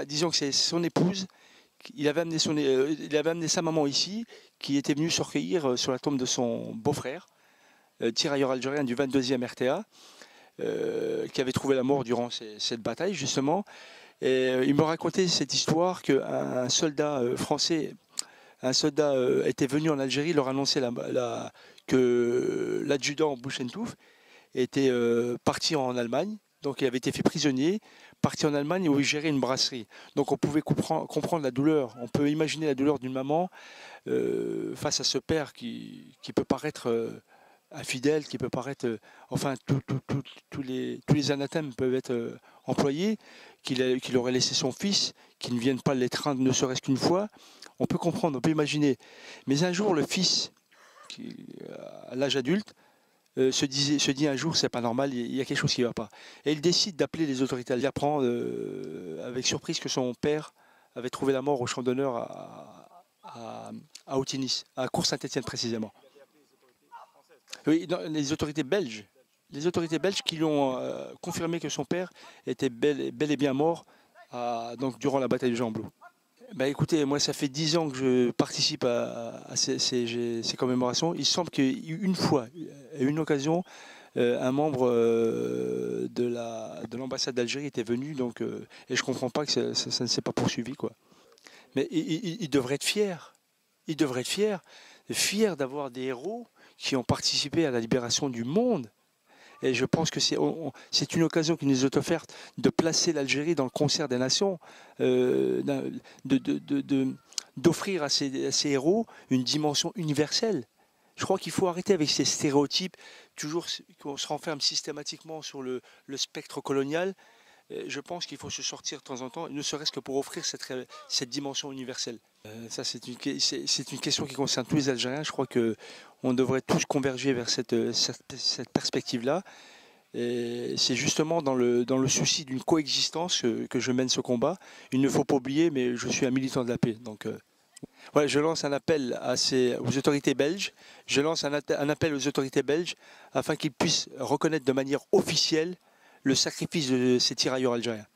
disons que c'est son épouse. Il avait amené sa maman ici, qui était venue se recueillir sur la tombe de son beau-frère, tirailleur algérien du 22e RTA, qui avait trouvé la mort durant cette bataille, justement. Et il me racontait cette histoire qu'un soldat français, un soldat était venu en Algérie, leur annonçait que l'adjudant Bouchentouf était parti en Allemagne, donc il avait été fait prisonnier, parti en Allemagne où il gérait une brasserie. Donc on pouvait comprendre la douleur, on peut imaginer la douleur d'une maman face à ce père qui peut paraître infidèle, qui peut paraître, enfin tous les anathèmes peuvent être employés, qu'il aurait laissé son fils, qu'il ne vienne pas l'étreindre ne serait-ce qu'une fois. On peut comprendre, on peut imaginer. Mais un jour, le fils, à l'âge adulte, se dit un jour c'est pas normal, il y a quelque chose qui ne va pas. Et il décide d'appeler les autorités. Il apprend avec surprise que son père avait trouvé la mort au champ d'honneur à Outinis, à Cour-Saint-Étienne précisément. Oui, non, les autorités belges. Les autorités belges qui lui ont confirmé que son père était bel et bien mort donc, durant la bataille de Gembloux. Bah écoutez, moi ça fait 10 ans que je participe à ces commémorations. Il semble qu'une fois, à une occasion, un membre de l'ambassade d'Algérie était venu, donc, et je ne comprends pas que ça ne s'est pas poursuivi, quoi. Mais il devrait être fier. Il devrait être fier d'avoir des héros qui ont participé à la libération du monde. Et je pense que c'est une occasion qui nous est offerte de placer l'Algérie dans le concert des nations, d'offrir à ces héros une dimension universelle. Je crois qu'il faut arrêter avec ces stéréotypes, toujours qu'on se renferme systématiquement sur le spectre colonial. Je pense qu'il faut se sortir de temps en temps, ne serait-ce que pour offrir cette dimension universelle. Ça, c'est une question qui concerne tous les Algériens. Je crois qu'on devrait tous converger vers cette perspective-là. Et c'est justement dans le souci d'une coexistence que je mène ce combat. Il ne faut pas oublier, mais je suis un militant de la paix. Donc, voilà, je lance un appel aux autorités belges. Je lance un appel aux autorités belges afin qu'ils puissent reconnaître de manière officielle le sacrifice de ces tirailleurs algériens.